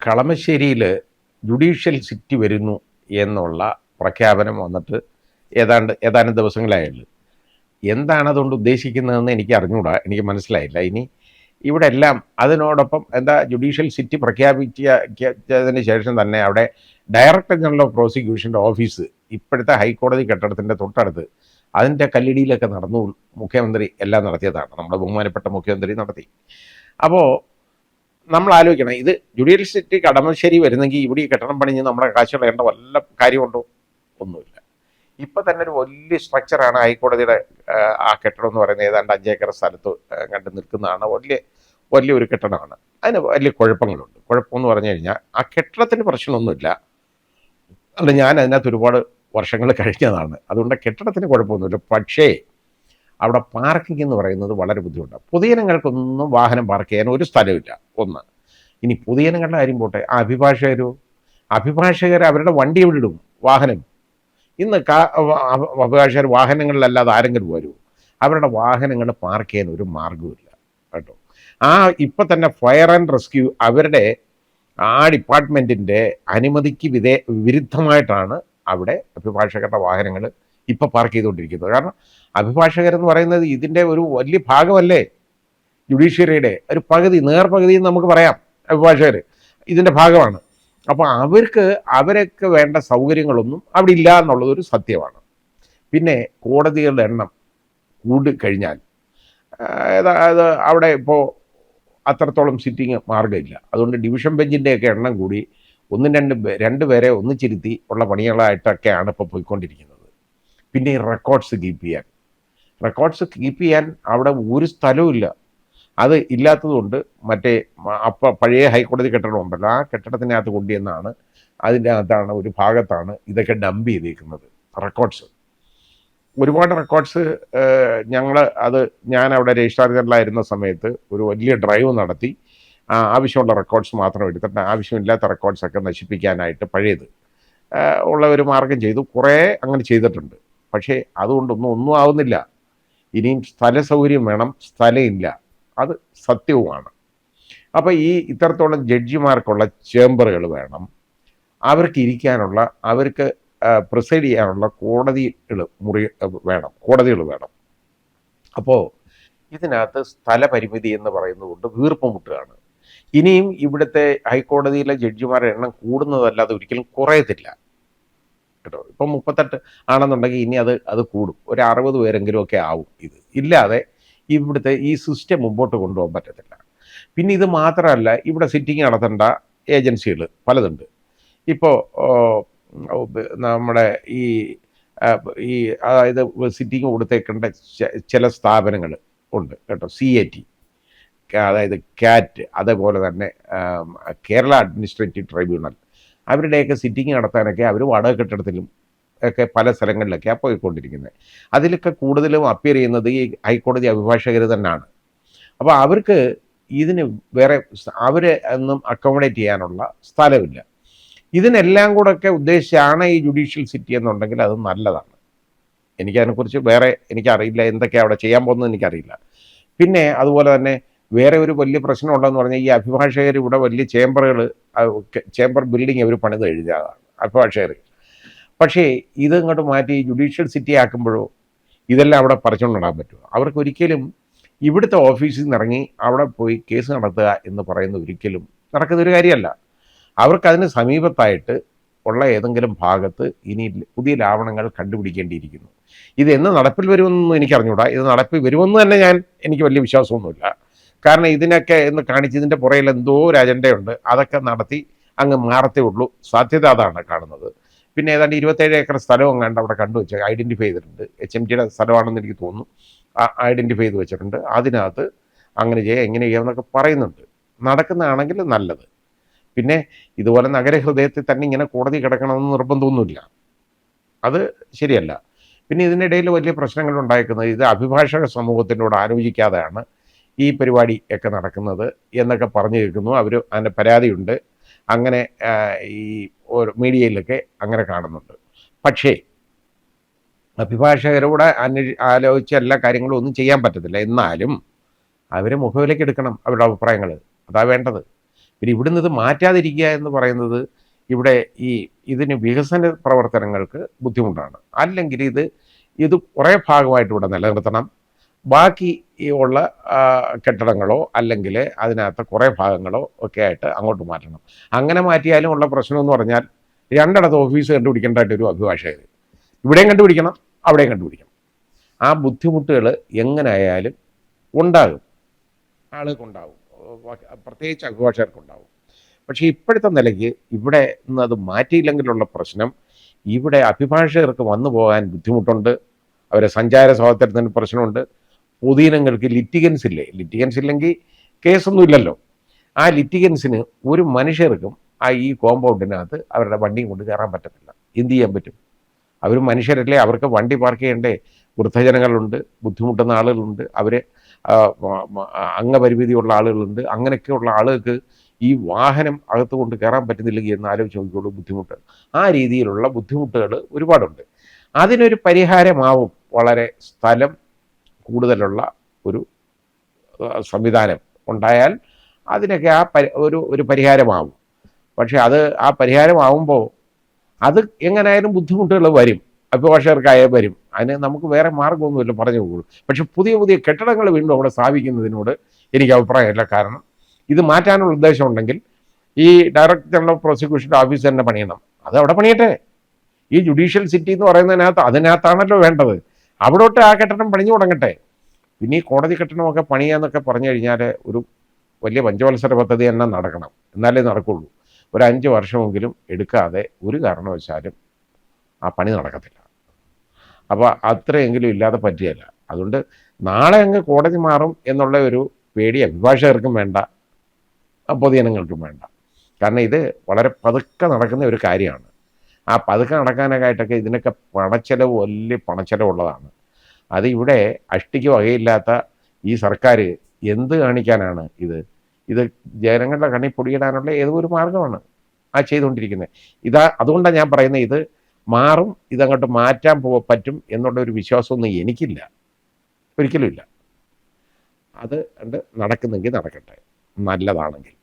കളമശ്ശേരിയിൽ judicial city വരുന്നു എന്നുള്ള പ്രഖ്യാപനം വന്നിട്ട് ഏതാനും ദിവസങ്ങളായുള്ളൂ. എന്താണ് അതുകൊണ്ട് ഉദ്ദേശിക്കുന്നതെന്ന് എനിക്ക് അറിഞ്ഞുകൂടാ, എനിക്ക് മനസ്സിലായില്ല. ഇനി ഇവിടെ എല്ലാം അതിനോടൊപ്പം ജുഡീഷ്യൽ സിറ്റി പ്രഖ്യാപിച്ചതിന് ശേഷം തന്നെ അവിടെ ഡയറക്ടർ ജനറൽ ഓഫ് പ്രോസിക്യൂഷൻ്റെ ഓഫീസ് ഇപ്പോഴത്തെ ഹൈക്കോടതി കെട്ടിടത്തിൻ്റെ തൊട്ടടുത്ത് അതിൻ്റെ കല്ലിടിയിലൊക്കെ നടന്നു. മുഖ്യമന്ത്രി എല്ലാം നടത്തിയതാണ്, നമ്മുടെ ബഹുമാനപ്പെട്ട മുഖ്യമന്ത്രി നടത്തി. അപ്പോൾ നമ്മൾ ആലോചിക്കണം, ഇത് ജുഡീഷ്യൽ സിറ്റി കടമശ്ശേരി വരുന്നെങ്കിൽ ഇവിടെ ഈ കെട്ടിടം പണിഞ്ഞ് നമ്മുടെ കാശ് കളയേണ്ട വല്ല കാര്യമുണ്ടോ? ഒന്നുമില്ല. ഇപ്പം തന്നെ ഒരു വലിയ സ്ട്രക്ചറാണ് ഹൈക്കോടതിയുടെ ആ കെട്ടിടം എന്ന് പറയുന്നത്. ഏതാണ്ട് 5 ഏക്കർ സ്ഥലത്ത് കണ്ട് നിൽക്കുന്നതാണ്. വലിയൊരു കെട്ടിടമാണ്. അതിന് വലിയ കുഴപ്പങ്ങളുണ്ട്. കുഴപ്പമെന്ന് പറഞ്ഞു കഴിഞ്ഞാൽ ആ കെട്ടിടത്തിന് പ്രശ്നമൊന്നുമില്ല. അല്ല, ഞാൻ അതിനകത്ത് ഒരുപാട് വർഷങ്ങൾ കഴിഞ്ഞതാണ്, അതുകൊണ്ട് കെട്ടിടത്തിന് കുഴപ്പമൊന്നുമില്ല. പക്ഷേ അവിടെ പാർക്കിംഗ് എന്ന് പറയുന്നത് വളരെ ബുദ്ധിമുട്ടാണ്. പൊതുജനങ്ങൾക്കൊന്നും വാഹനം പാർക്ക് ചെയ്യാൻ ഒരു സ്ഥലമില്ല. ഒന്ന്. ഇനി പൊതുജനങ്ങളുടെ കാര്യം പോട്ടെ, അഭിഭാഷകർ അവരുടെ വണ്ടി എവിടെ ഇടും? വാഹനം. ഇന്ന് അഭിഭാഷകർ വാഹനങ്ങളിലല്ലാതെ ആരെങ്കിലും വരൂ? അവരുടെ വാഹനങ്ങൾ പാർക്ക് ചെയ്യാൻ ഒരു മാർഗവുമില്ല കേട്ടോ. ഇപ്പം തന്നെ ഫയർ ആൻഡ് റെസ്ക്യൂ അവരുടെ ആ ഡിപ്പാർട്ട്മെൻറ്റിൻ്റെ അനുമതിക്ക് വിരുദ്ധമായിട്ടാണ് അവിടെ അഭിഭാഷകരുടെ വാഹനങ്ങൾ ഇപ്പം പാർക്ക് ചെയ്തുകൊണ്ടിരിക്കുന്നത്. കാരണം അഭിഭാഷകരെന്ന് പറയുന്നത് ഇതിൻ്റെ ഒരു വലിയ ഭാഗമല്ലേ, ജുഡീഷ്യറിയുടെ ഒരു പകുതി, നേർപകുതി എന്ന് നമുക്ക് പറയാം. അഭിഭാഷകർ ഇതിൻ്റെ ഭാഗമാണ്. അപ്പോൾ അവരൊക്കെ വേണ്ട സൗകര്യങ്ങളൊന്നും അവിടെ ഇല്ല എന്നുള്ളതൊരു സത്യമാണ്. പിന്നെ കോടതികളുടെ എണ്ണം കൂടിക്കഴിഞ്ഞാൽ അതായത് അവിടെ ഇപ്പോൾ അത്രത്തോളം സിറ്റിങ് മാർഗ്ഗമില്ല. അതുകൊണ്ട് ഡിവിഷൻ ബെഞ്ചിൻ്റെയൊക്കെ എണ്ണം കൂടി രണ്ട് പേരെ ഒന്നിച്ചിരുത്തി ഉള്ള പണികളായിട്ടൊക്കെയാണ് ഇപ്പോൾ പോയിക്കൊണ്ടിരിക്കുന്നത്. പിന്നെ ഈ റെക്കോർഡ്സ് കീപ്പ് ചെയ്യാൻ അവിടെ ഒരു സ്ഥലവുമില്ല. അത് ഇല്ലാത്തതുകൊണ്ട് മറ്റേ പഴയ ഹൈക്കോടതി കെട്ടിടം ഉണ്ടല്ലോ, ആ കെട്ടിടത്തിനകത്ത് കൊണ്ടുവന്നാണ് അതിൻ്റെ അകത്താണ് ഒരു ഭാഗത്താണ് ഇതൊക്കെ ഡംപ് ചെയ്തേക്കുന്നത്. ഒരുപാട് റെക്കോർഡ്സ് ഞാൻ അവിടെ രജിസ്ട്രാർ ജനറലായിരുന്ന സമയത്ത് ഒരു വലിയ ഡ്രൈവ് നടത്തി ആവശ്യമുള്ള റെക്കോർഡ്സ് മാത്രം എടുത്തിട്ട് ആവശ്യമില്ലാത്ത റെക്കോർഡ്സൊക്കെ നശിപ്പിക്കാനായിട്ട് പഴയത് ഉള്ള ഒരു മാർഗം ചെയ്തു. കുറേ അങ്ങനെ ചെയ്തിട്ടുണ്ട്. പക്ഷേ അതുകൊണ്ടൊന്നും ആവുന്നില്ല. ഇനിയും സ്ഥല സൗകര്യം വേണം, സ്ഥലമില്ല, അത് സത്യവുമാണ്. അപ്പോൾ ഇത്രത്തോളം ജഡ്ജിമാർക്കുള്ള ചേംബറുകൾ വേണം, അവർക്ക് ഇരിക്കാനുള്ള, അവർക്ക് പ്രിസൈഡ് ചെയ്യാനുള്ള കോടതികൾ വേണം. അപ്പോൾ ഇതിനകത്ത് സ്ഥലപരിമിതി എന്ന് പറയുന്നത് വീർപ്പ് മുട്ടുകയാണ്. ഇനിയും ഇവിടുത്തെ ഹൈക്കോടതിയിലെ ജഡ്ജിമാരുടെ എണ്ണം കൂടുന്നതല്ലാതെ ഒരിക്കലും കുറയത്തില്ല കേട്ടോ. ഇപ്പം 38 ആണെന്നുണ്ടെങ്കിൽ ഇനി അത് കൂടും, ഒരു 60 പേരെങ്കിലും ഒക്കെ ആവും. ഇല്ലാതെ ഇവിടുത്തെ ഈ സിസ്റ്റം മുമ്പോട്ട് കൊണ്ടുപോകാൻ പറ്റത്തില്ല. പിന്നെ ഇത് മാത്രമല്ല, ഇവിടെ സിറ്റിംഗ് നടത്തേണ്ട ഏജൻസികൾ പലതുണ്ട്. ഇപ്പോൾ നമ്മുടെ അതായത് സിറ്റിംഗ് കൊടുത്തേക്കേണ്ട ചില സ്ഥാപനങ്ങൾ ഉണ്ട് കേട്ടോ. CAT, അതായത് കാറ്റ്, അതേപോലെ തന്നെ കേരള അഡ്മിനിസ്ട്രേറ്റീവ് ട്രൈബ്യൂണൽ, അവരുടെയൊക്കെ സിറ്റിംഗ് നടത്താനൊക്കെ അവർ വാടക കെട്ടിടത്തിലും ഒക്കെ പല സ്ഥലങ്ങളിലൊക്കെയാണ് പോയിക്കൊണ്ടിരിക്കുന്നത്. അതിലൊക്കെ കൂടുതലും അപ്പിയർ ചെയ്യുന്നത് ഈ ഹൈക്കോടതി അഭിഭാഷകർ തന്നെയാണ്. അപ്പോൾ അവർക്ക് ഇതിന് വേറെ ഒന്നും അക്കോമഡേറ്റ് ചെയ്യാനുള്ള സ്ഥലമില്ല. ഇതിനെല്ലാം കൂടെയൊക്കെ ഉദ്ദേശിച്ചാണ് ഈ ജുഡീഷ്യൽ സിറ്റി എന്നുണ്ടെങ്കിൽ അത് നല്ലതാണ്. എനിക്കതിനെക്കുറിച്ച് എനിക്കറിയില്ല, എന്തൊക്കെയാണ് അവിടെ ചെയ്യാൻ പോകുന്നത് എനിക്കറിയില്ല. പിന്നെ അതുപോലെ തന്നെ വേറെ ഒരു വലിയ പ്രശ്നമുണ്ടെന്ന് പറഞ്ഞാൽ, ഈ അഭിഭാഷകർ ഇവിടെ വലിയ ചേംബർ ബിൽഡിംഗ് അവർ പണിത് എഴുതിയതാണ് അഭിഭാഷകർ. പക്ഷേ ഇങ്ങോട്ട് മാറ്റി ജുഡീഷ്യൽ സിറ്റി ആക്കുമ്പോഴോ ഇതെല്ലാം അവിടെ പറിച്ചുകൊണ്ടിടാൻ പറ്റുമോ? അവർക്കൊരിക്കലും ഇവിടുത്തെ ഓഫീസിൽ നിന്ന് ഇറങ്ങി അവിടെ പോയി കേസ് നടത്തുക എന്ന് പറയുന്നത് ഒരിക്കലും നടക്കുന്നൊരു കാര്യമല്ല. അവർക്കതിന് സമീപത്തായിട്ട് ഉള്ള ഏതെങ്കിലും ഭാഗത്ത് ഇനി പുതിയ ലാവണങ്ങൾ കണ്ടുപിടിക്കേണ്ടിയിരിക്കുന്നു. എന്ന് നടപ്പിൽ വരുമെന്നൊന്നും എനിക്കറിഞ്ഞൂടാ. ഇത് നടപ്പിൽ വരുമെന്ന് തന്നെ എനിക്ക് വലിയ വിശ്വാസമൊന്നുമില്ല. കാരണം ഇതിനൊക്കെ കാണിച്ച് ഇതിൻ്റെ പുറയിൽ എന്തോ ഒരു അജണ്ടയുണ്ട്. അതൊക്കെ നടത്തി അങ്ങ് മാറത്തേ ഉള്ളൂ. സാധ്യത അതാണ് കാണുന്നത്. പിന്നെ ഏതാണ്ട് 27 ഏക്കർ സ്ഥലവും കണ്ട് അവിടെ കണ്ടുവച്ച് ഐഡൻറ്റിഫൈ ചെയ്തിട്ടുണ്ട്. HMTയുടെ സ്ഥലമാണെന്ന് എനിക്ക് തോന്നുന്നു. ഐഡൻറ്റിഫൈ ചെയ്ത് വെച്ചിട്ടുണ്ട്. അതിനകത്ത് അങ്ങനെ എങ്ങനെ ചെയ്യാമെന്നൊക്കെ പറയുന്നുണ്ട്. നടക്കുന്നതാണെങ്കിൽ നല്ലത്. പിന്നെ ഇതുപോലെ നഗരഹൃദയത്തിൽ തന്നെ ഇങ്ങനെ കോടതി കിടക്കണമെന്ന് നിർബന്ധമൊന്നുമില്ല, അത് ശരിയല്ല. പിന്നെ ഇതിനിടയിൽ വലിയ പ്രശ്നങ്ങൾ ഉണ്ടായിരിക്കുന്നത് ഇത് അഭിഭാഷക സമൂഹത്തിനോട് ആലോചിക്കാതെയാണ് ഈ പരിപാടി ഒക്കെ നടക്കുന്നത് എന്നൊക്കെ പറഞ്ഞു കേൾക്കുന്നു. അതിൻ്റെ പരാതിയുണ്ട്. അങ്ങനെ ഈ മീഡിയയിലൊക്കെ അങ്ങനെ കാണുന്നുണ്ട്. പക്ഷേ അഭിഭാഷകരോട് ആലോചിച്ച എല്ലാ കാര്യങ്ങളും ഒന്നും ചെയ്യാൻ പറ്റത്തില്ല. എന്നാലും അവരെ മുഖവിലേക്ക് എടുക്കണം, അവരുടെ അഭിപ്രായങ്ങൾ. അതാ വേണ്ടത്. പിന്നെ ഇവിടുന്ന് ഇത് മാറ്റാതിരിക്കുക എന്ന് പറയുന്നത് ഇവിടെ ഇതിന് വികസന പ്രവർത്തനങ്ങൾക്ക് ബുദ്ധിമുട്ടാണ്. അല്ലെങ്കിൽ ഇത് കുറേ ഭാഗമായിട്ട് ഇവിടെ നിലനിർത്തണം. ബാക്കി ഉള്ള കെട്ടിടങ്ങളോ അല്ലെങ്കിൽ അതിനകത്ത് കുറേ ഭാഗങ്ങളോ ഒക്കെ ആയിട്ട് അങ്ങോട്ട് മാറ്റണം. അങ്ങനെ മാറ്റിയാലും ഉള്ള പ്രശ്നമെന്ന് പറഞ്ഞാൽ രണ്ടിടത്ത് ഓഫീസ് കണ്ടുപിടിക്കേണ്ടതായിട്ട് ഒരു അഭിഭാഷകർ ഇവിടെയും കണ്ടുപിടിക്കണം, അവിടെയും കണ്ടുപിടിക്കണം. ആ ബുദ്ധിമുട്ടുകൾ എങ്ങനെയായാലും ഉണ്ടാകും, ആളുകൾക്കുണ്ടാവും, പ്രത്യേകിച്ച് അഭിഭാഷകർക്കുണ്ടാവും. പക്ഷേ ഇപ്പോഴത്തെ നിലയ്ക്ക് ഇവിടെ നിന്ന് അത് മാറ്റിയില്ലെങ്കിലുള്ള പ്രശ്നം, ഇവിടെ അഭിഭാഷകർക്ക് വന്നു പോകാൻ ബുദ്ധിമുട്ടുണ്ട്, അവരെ സഞ്ചാര സ്വാതന്ത്ര്യത്തിന് പ്രശ്നമുണ്ട്. പൊതുജനങ്ങൾക്ക് ലിറ്റിഗൻസ് ഇല്ലേ, ലിറ്റിഗൻസ് ഇല്ലെങ്കിൽ കേസൊന്നും ഇല്ലല്ലോ. ആ ലിറ്റിഗൻസിന് ഒരു മനുഷ്യർക്കും ഈ കോമ്പൗണ്ടിനകത്ത് അവരുടെ വണ്ടിയും കൊണ്ട് കയറാൻ പറ്റത്തില്ല. എന്ത് ചെയ്യാൻ പറ്റും? അവർ മനുഷ്യരല്ലേ, അവർക്ക് വണ്ടി പാർക്ക് ചെയ്യണ്ടേ? വൃദ്ധജനങ്ങളുണ്ട്, ബുദ്ധിമുട്ടുന്ന ആളുകളുണ്ട്, അവർ അംഗപരിമിതിയുള്ള ആളുകളുണ്ട്. അങ്ങനെയൊക്കെയുള്ള ആളുകൾക്ക് ഈ വാഹനം അകത്ത് കൊണ്ട് കയറാൻ പറ്റുന്നില്ലെങ്കിൽ എന്ന് ആലോചിച്ച് നോക്കിക്കോളൂ ബുദ്ധിമുട്ട്. ആ രീതിയിലുള്ള ബുദ്ധിമുട്ടുകൾ ഒരുപാടുണ്ട്. അതിനൊരു പരിഹാരമാവും വളരെ സ്ഥലം കൂടുതലുള്ള ഒരു സംവിധാനം ഉണ്ടായാൽ അതിനൊക്കെ ഒരു പരിഹാരമാവും. പക്ഷേ ആ പരിഹാരമാവുമ്പോൾ അത് എങ്ങനെയായാലും ബുദ്ധിമുട്ടുകൾ വരും, അഭിഭാഷകർക്കായാൽ വരും. അതിന് നമുക്ക് വേറെ മാർഗ്ഗമൊന്നുമില്ല, പറഞ്ഞു പോകുള്ളൂ. പക്ഷെ പുതിയ പുതിയ കെട്ടിടങ്ങൾ വീണ്ടും അവിടെ സ്ഥാപിക്കുന്നതിനോട് എനിക്ക് അഭിപ്രായമില്ല. കാരണം ഇത് മാറ്റാനുള്ള ഉദ്ദേശമുണ്ടെങ്കിൽ ഈ ഡയറക്ടർ ജനറൽ ഓഫ് പ്രോസിക്യൂഷൻ്റെ ഓഫീസ് തന്നെ പണിയണം. അത് അവിടെ പണിയട്ടെ. ഈ ജുഡീഷ്യൽ സിറ്റി എന്ന് അതിനകത്താണല്ലോ വേണ്ടത്. അവിടോട്ട് ആ കെട്ടിടം പണിഞ്ഞു തുടങ്ങട്ടെ. പിന്നെ ഈ കോടതി കെട്ടിടമൊക്കെ പണിയാന്നൊക്കെ പറഞ്ഞു കഴിഞ്ഞാൽ ഒരു വലിയ പഞ്ചവത്സര പദ്ധതി തന്നെ നടക്കണം, എന്നാലേ നടക്കുള്ളൂ. ഒരു 5 വർഷമെങ്കിലും എടുക്കാതെ ഒരു കാരണവശാലും ആ പണി നടക്കത്തില്ല. അപ്പോൾ അത്രയെങ്കിലും ഇല്ലാതെ പറ്റുകയില്ല. അതുകൊണ്ട് നാളെ അങ്ങ് കോടതി മാറും എന്നുള്ള ഒരു പേടി അഭിഭാഷകർക്കും വേണ്ട, പൊതുജനങ്ങൾക്കും വേണ്ട. കാരണം ഇത് വളരെ പതുക്കെ നടക്കുന്ന ഒരു കാര്യമാണ്. ആ പതുക്കെ നടക്കാനായിട്ടൊക്കെ ഇതിനൊക്കെ പണച്ചെലവ്, വലിയ പണച്ചെലവുള്ളതാണ്. അത് ഇവിടെ അഷ്ടിക്ക് വകയില്ലാത്ത ഈ സർക്കാർ എന്ത് കാണിക്കാനാണ്? ഇത് ജനങ്ങളുടെ കണ്ണിൽ പൊടിയിടാനുള്ള ഏതോ ഒരു മാർഗമാണ് ചെയ്തുകൊണ്ടിരിക്കുന്നത്. അതുകൊണ്ടാണ് ഞാൻ പറയുന്നത്, ഇത് മാറും, ഇതങ്ങോട്ട് മാറ്റാൻ പറ്റും എന്നുള്ള ഒരു വിശ്വാസമൊന്നും എനിക്കില്ല, ഒരിക്കലും ഇല്ല. അത് നടക്കുന്നെങ്കിൽ നടക്കട്ടെ, നല്ലതാണെങ്കിൽ.